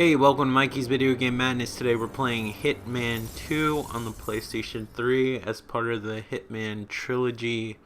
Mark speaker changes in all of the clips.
Speaker 1: Hey, welcome to Mikey's Video Game Madness. Today we're playing Hitman 2 on the PlayStation 3 as part of the Hitman Trilogy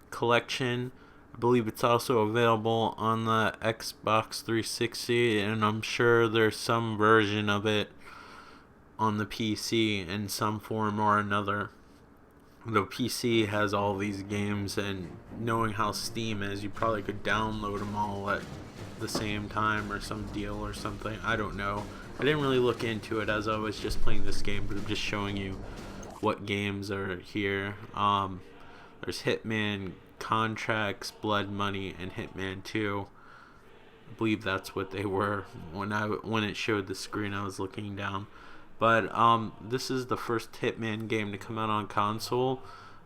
Speaker 1: collection. I believe it's also available on the Xbox 360, and I'm sure there's some version of it on the PC in some form or another. The PC has all these games, and knowing how Steam is, you probably could download them all at the same time or some deal or something. I don't know. I didn't really look into it as I was just playing this game, but I'm just showing you what games are here. There's Hitman, Contracts, Blood Money, and Hitman 2. I believe that's what they were when it showed the screen. I was looking down. But this is the first Hitman game to come out on console.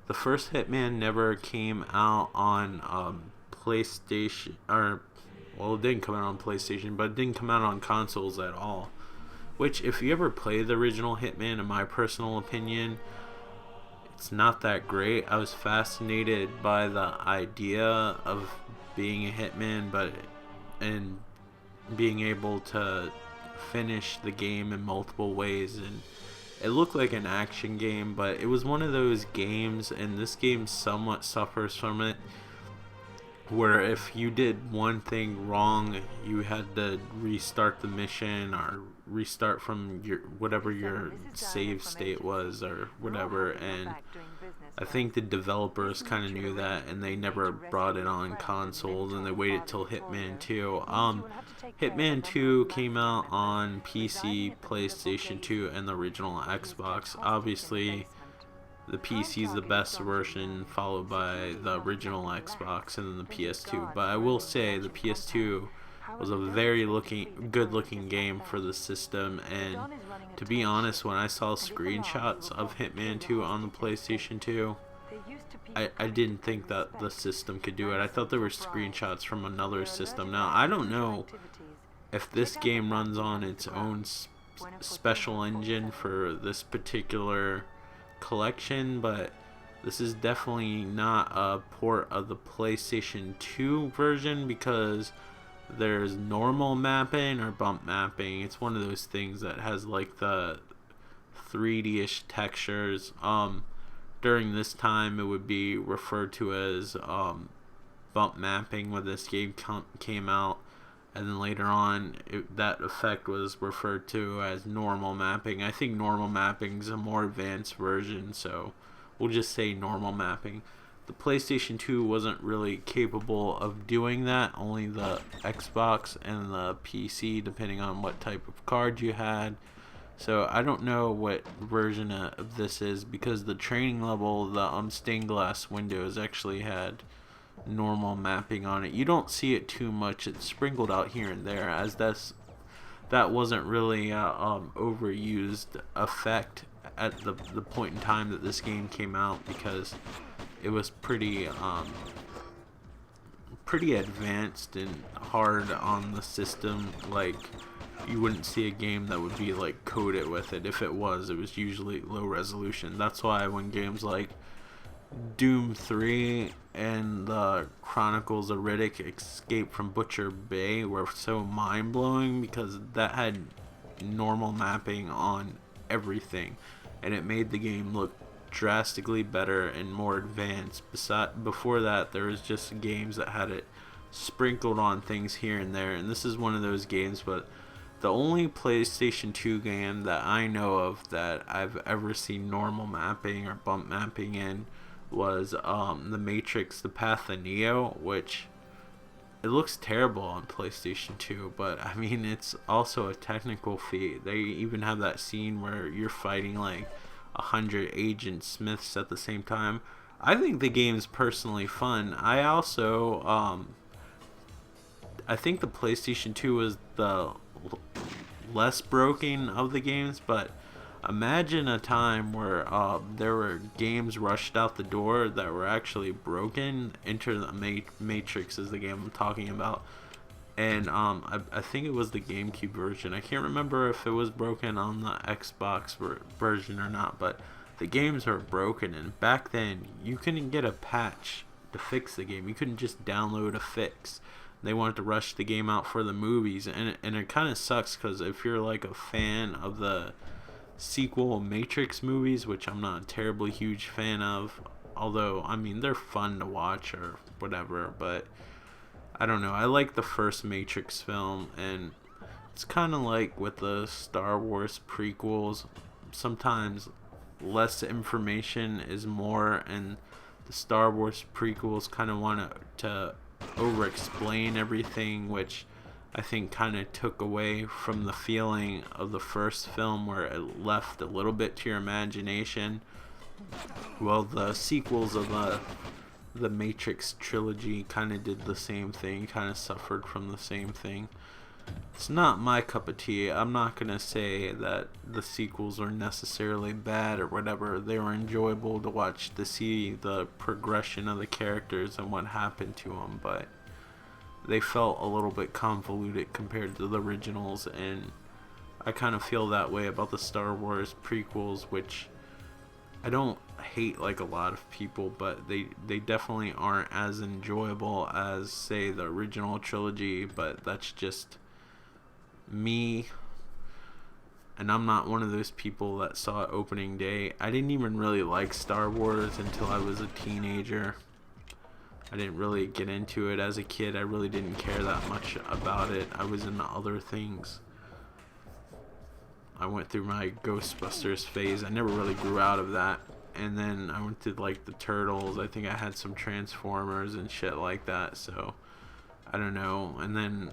Speaker 1: The first Hitman never came out on PlayStation, well, it didn't come out on PlayStation, but it didn't come out on consoles at all. Which, if you ever play the original Hitman, in my personal opinion, it's not that great. I was fascinated by the idea of being a hitman, and being able to finish the game in multiple ways, and it looked like an action game, but it was one of those games, and this game somewhat suffers from it, where if you did one thing wrong, you had to restart the mission or restart from whatever your save state was or whatever. And I think the developers kind of knew that, and they never brought it on consoles, and they waited till Hitman 2. Hitman 2 came out on PC, PlayStation 2, and the original Xbox. Obviously, the PC is the best version, followed by the original Xbox and then the PS2. But I will say the PS2 was a very good looking game for the system, and to be honest, when I saw screenshots of Hitman 2 on the PlayStation 2, I didn't think that the system could do it. I thought there were screenshots from another system. Now, I don't know if this game runs on its own special engine for this particular collection, but this is definitely not a port of the PlayStation 2 version, because there's normal mapping or bump mapping. It's one of those things that has like the 3D-ish textures. During this time it would be referred to as bump mapping when this game came out, and then later on that effect was referred to as normal mapping. I think normal mapping is a more advanced version, so we'll just say normal mapping. The PlayStation 2 wasn't really capable of doing that, only the Xbox and the PC, depending on what type of card you had. So I don't know what version of this is, because the training level, the stained glass windows actually had normal mapping on it. You don't see it too much. It's sprinkled out here and there, as that wasn't really overused effect at the point in time that this game came out, because it was pretty advanced and hard on the system. Like, you wouldn't see a game that would be like coded with it. If it was usually low resolution. That's why when games like Doom 3 and the Chronicles of Riddick Escape from Butcher Bay were so mind-blowing, because that had normal mapping on everything, and it made the game look drastically better and more advanced. Before that, there was just games that had it sprinkled on things here and there, and this is one of those games. But the only PlayStation 2 game that I know of that I've ever seen normal mapping or bump mapping in was The Matrix, The Path of Neo, which it looks terrible on PlayStation 2, but I mean, it's also a technical feat. They even have that scene where you're fighting like 100 Agent Smiths at the same time. I think the game's personally fun. I also I think the PlayStation 2 was the less broken of the games, but imagine a time where there were games rushed out the door that were actually broken. Enter the Matrix is the game I'm talking about, and I think it was the GameCube version. I can't remember if it was broken on the Xbox version or not, but the games are broken, and back then you couldn't get a patch to fix the game. You couldn't just download a fix. They wanted to rush the game out for the movies, and it kind of sucks because if you're like a fan of the sequel Matrix movies, which I'm not a terribly huge fan of, although I mean they're fun to watch or whatever, but I don't know. I like the first Matrix film, and it's kind of like with the Star Wars prequels. Sometimes less information is more, and the Star Wars prequels kind of want to over explain everything, which I think kind of took away from the feeling of the first film, where it left a little bit to your imagination. Well, the sequels of the Matrix trilogy kind of did the same thing, kind of suffered from the same thing. It's not my cup of tea. I'm not going to say that the sequels are necessarily bad or whatever. They were enjoyable to watch, to see the progression of the characters and what happened to them, but they felt a little bit convoluted compared to the originals, and I kind of feel that way about the Star Wars prequels, which I don't hate like a lot of people, but they definitely aren't as enjoyable as, say, the original trilogy, but that's just me, and I'm not one of those people that saw it opening day. I didn't even really like Star Wars until I was a teenager. I didn't really get into it as a kid. I really didn't care that much about it. I was into other things. I went through my Ghostbusters phase. I never really grew out of that. And then I went to like the Turtles. I think I had some Transformers and shit like that. So I don't know. And then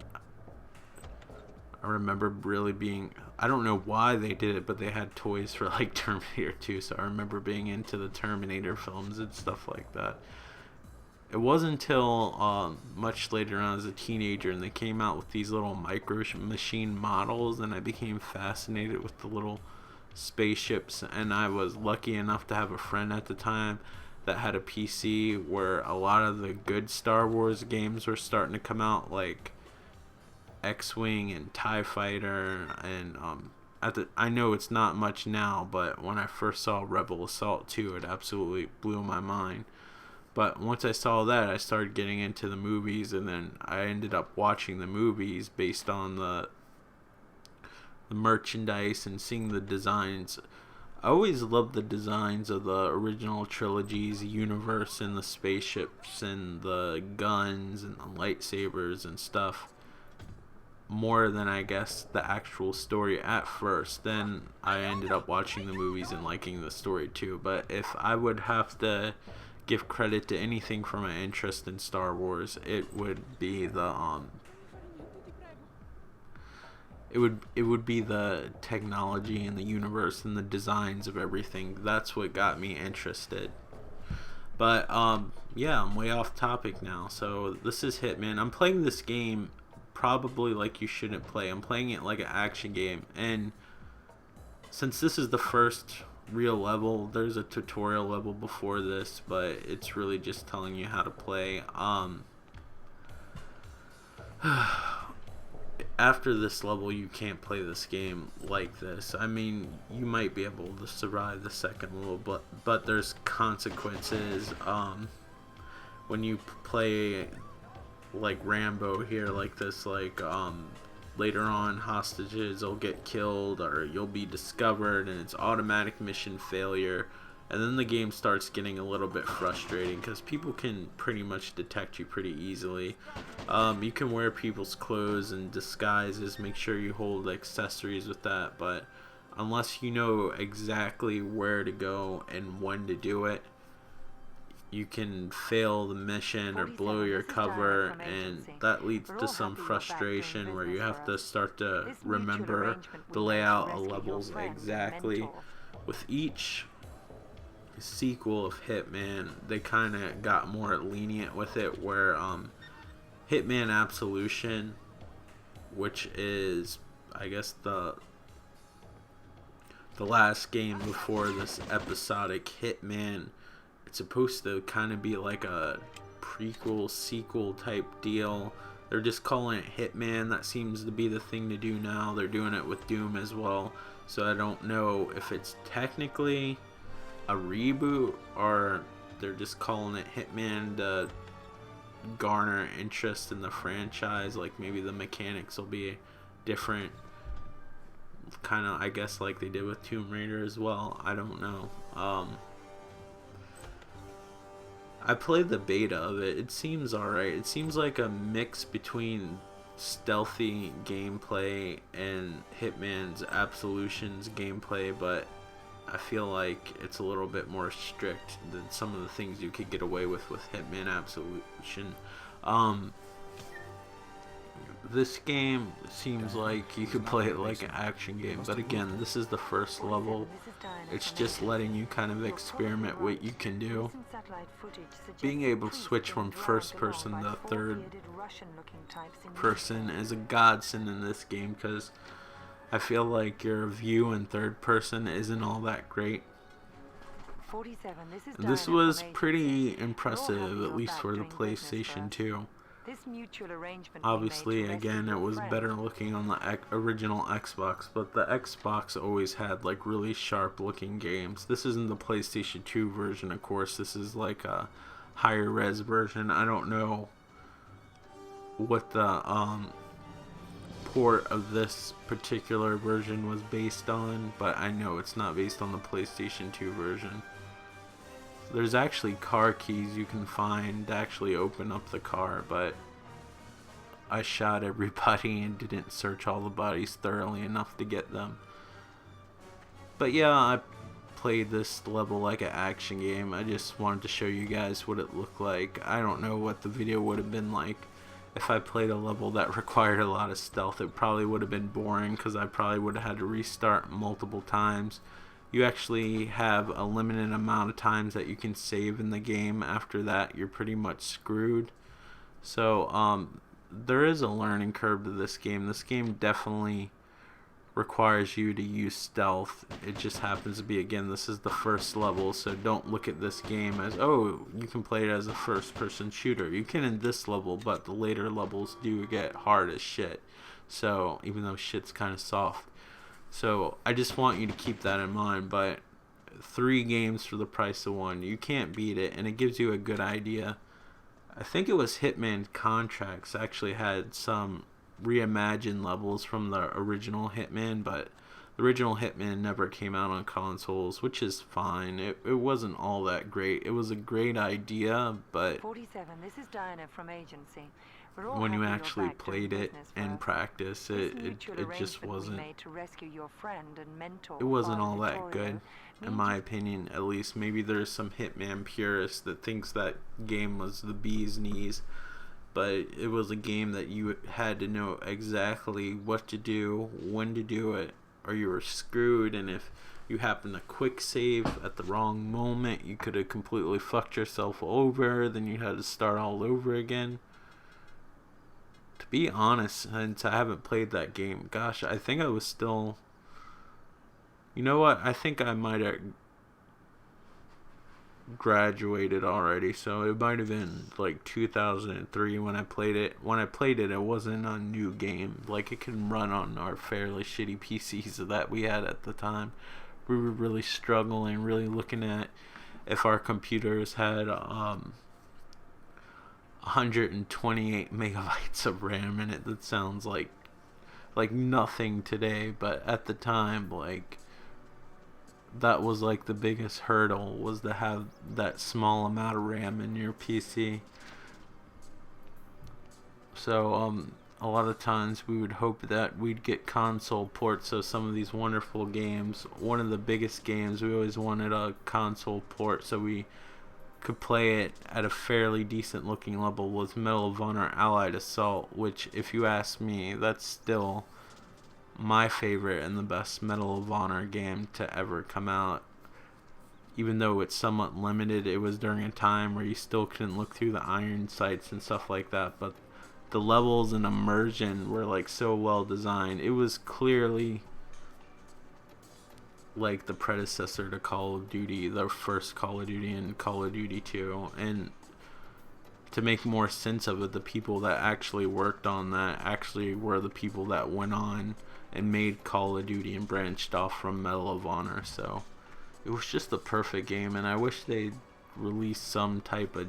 Speaker 1: I remember really being, I don't know why they did it, but they had toys for like Terminator 2. So I remember being into the Terminator films and stuff like that. It wasn't until much later on as a teenager, and they came out with these little micro machine models, and I became fascinated with the little spaceships. And I was lucky enough to have a friend at the time that had a PC where a lot of the good Star Wars games were starting to come out, like X-Wing and TIE Fighter, and I know it's not much now, but when I first saw Rebel Assault 2, it absolutely blew my mind. But once I saw that, I started getting into the movies, and then I ended up watching the movies based on the merchandise and seeing the designs. I always loved the designs of the original trilogy's universe, and the spaceships and the guns and the lightsabers and stuff, more than I guess the actual story at first. Then I ended up watching the movies and liking the story too. But if I would have to give credit to anything for my interest in Star Wars, it would be the it would be the technology and the universe and the designs of everything. That's what got me interested. But yeah, I'm way off topic now. So this is Hitman. I'm playing this game probably like you shouldn't play. I'm playing it like an action game, and since this is the first real level, there's a tutorial level before this, but it's really just telling you how to play. After this level, you can't play this game like this. I mean, you might be able to survive the second level, but there's consequences. When you play like Rambo here, like this, like later on hostages will get killed, or you'll be discovered, and it's automatic mission failure. And then the game starts getting a little bit frustrating because people can pretty much detect you pretty easily. You can wear people's clothes and disguises, make sure you hold accessories with that, but unless you know exactly where to go and when to do it, you can fail the mission or blow your cover, and that leads to some frustration where you have to start to remember the layout of levels exactly. With each sequel of Hitman, they kind of got more lenient with it, where Hitman Absolution, which is, I guess, the last game before this episodic Hitman, it's supposed to kind of be like a prequel, sequel type deal. They're just calling it Hitman. That seems to be the thing to do now. They're doing it with Doom as well. So I don't know if it's technically a reboot or they're just calling it Hitman to garner interest in the franchise. Like maybe the mechanics will be different, kind of, I guess, like they did with Tomb Raider as well. I don't know. I played the beta of it. It seems alright. It seems like a mix between stealthy gameplay and Hitman's Absolution's gameplay, but I feel like it's a little bit more strict than some of the things you could get away with Hitman Absolution. This game seems like you could play it like an action game, but again, this is the first level. It's just letting you kind of experiment what you can do. Being able to switch from first person to third person is a godsend in this game, because I feel like your view in third person isn't all that great. This was pretty impressive, at least for the PlayStation 2. Obviously, again, it was better looking on the original Xbox, but the Xbox always had like really sharp looking games. This isn't the PlayStation 2 version, of course. This is like a higher res version. I don't know what the port of this particular version was based on, but I know it's not based on the PlayStation 2 version. There's actually car keys you can find to actually open up the car, but I shot everybody and didn't search all the bodies thoroughly enough to get them. But yeah, I played this level like an action game. I just wanted to show you guys what it looked like. I don't know what the video would have been like if I played a level that required a lot of stealth. It probably would have been boring, because I probably would have had to restart multiple times. You actually have a limited amount of times that you can save in the game. After that, you're pretty much screwed. So there is a learning curve to this game. This game definitely requires you to use stealth. It just happens to be, again, this is the first level, so don't look at this game as, oh, you can play it as a first person shooter. You can in this level, but the later levels do get hard as shit. So even though shit's kind of soft. So I just want you to keep that in mind. But 3 games for the price of 1, you can't beat it, and it gives you a good idea. I think it was Hitman Contracts actually had some reimagined levels from the original Hitman, but the original Hitman never came out on consoles, which is fine. It wasn't all that great. It was a great idea, but
Speaker 2: 47, this is Diana from agency.
Speaker 1: when you actually played it in practice, it just wasn't. It wasn't all that good, in my opinion, at least. Maybe there's some Hitman purists that thinks that game was the bee's knees, but it was a game that you had to know exactly what to do, when to do it, or you were screwed. And if you happened to quick save at the wrong moment, you could have completely fucked yourself over. Then you had to start all over again. To be honest, since I haven't played that game, gosh, I think I was still... You know what? I think I might have graduated already, so it might have been like 2003 when I played it. When I played it, it wasn't a new game. Like, it can run on our fairly shitty PCs that we had at the time. We were really struggling, really looking at if our computers had 128 megabytes of RAM in it. That sounds like nothing today, but at the time, like, that was like the biggest hurdle, was to have that small amount of RAM in your PC. So a lot of times we would hope that we'd get console ports of some of these wonderful games. One of the biggest games, we always wanted a console port so we could play it at a fairly decent looking level, was Medal of Honor Allied Assault, which, if you ask me, that's still my favorite and the best Medal of Honor game to ever come out. Even though it's somewhat limited, it was during a time where you still couldn't look through the iron sights and stuff like that, but the levels and immersion were like so well designed. It was clearly like the predecessor to Call of Duty, the first Call of Duty and Call of Duty 2. And to make more sense of it, the people that actually worked on that actually were the people that went on and made Call of Duty and branched off from Medal of Honor. So it was just the perfect game, and I wish they'd release some type of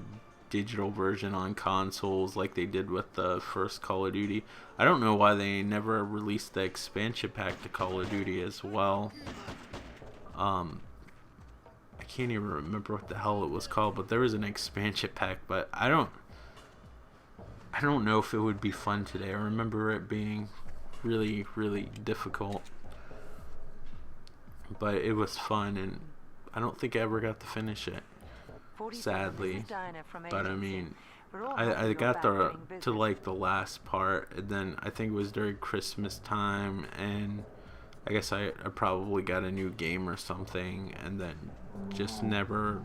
Speaker 1: digital version on consoles like they did with the first Call of Duty. I don't know why they never released the expansion pack to Call of Duty as well. I can't even remember what the hell it was called, but there was an expansion pack, but I don't know if it would be fun today. I remember it being really, really difficult, but it was fun, and I don't think I ever got to finish it, sadly. But I mean, I got to like the last part, and then I think it was during Christmas time, and I guess I probably got a new game or something, and then just never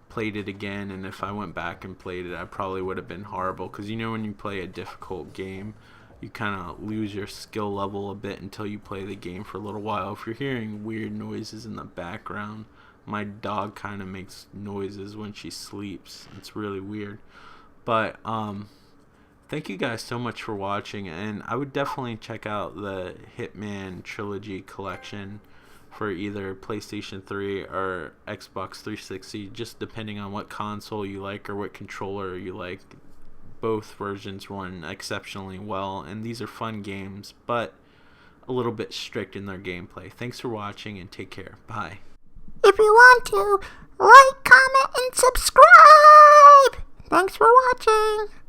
Speaker 1: played it again. And if I went back and played it, I probably would have been horrible, because you know when you play a difficult game, you kind of lose your skill level a bit until you play the game for a little while. If you're hearing weird noises in the background, my dog kind of makes noises when she sleeps. It's really weird. But thank you guys so much for watching, and I would definitely check out the Hitman Trilogy collection for either PlayStation 3 or Xbox 360, just depending on what console you like or what controller you like. Both versions run exceptionally well, and these are fun games, but a little bit strict in their gameplay. Thanks for watching, and take care. Bye.
Speaker 3: If you want to, like, comment, and subscribe! Thanks for watching!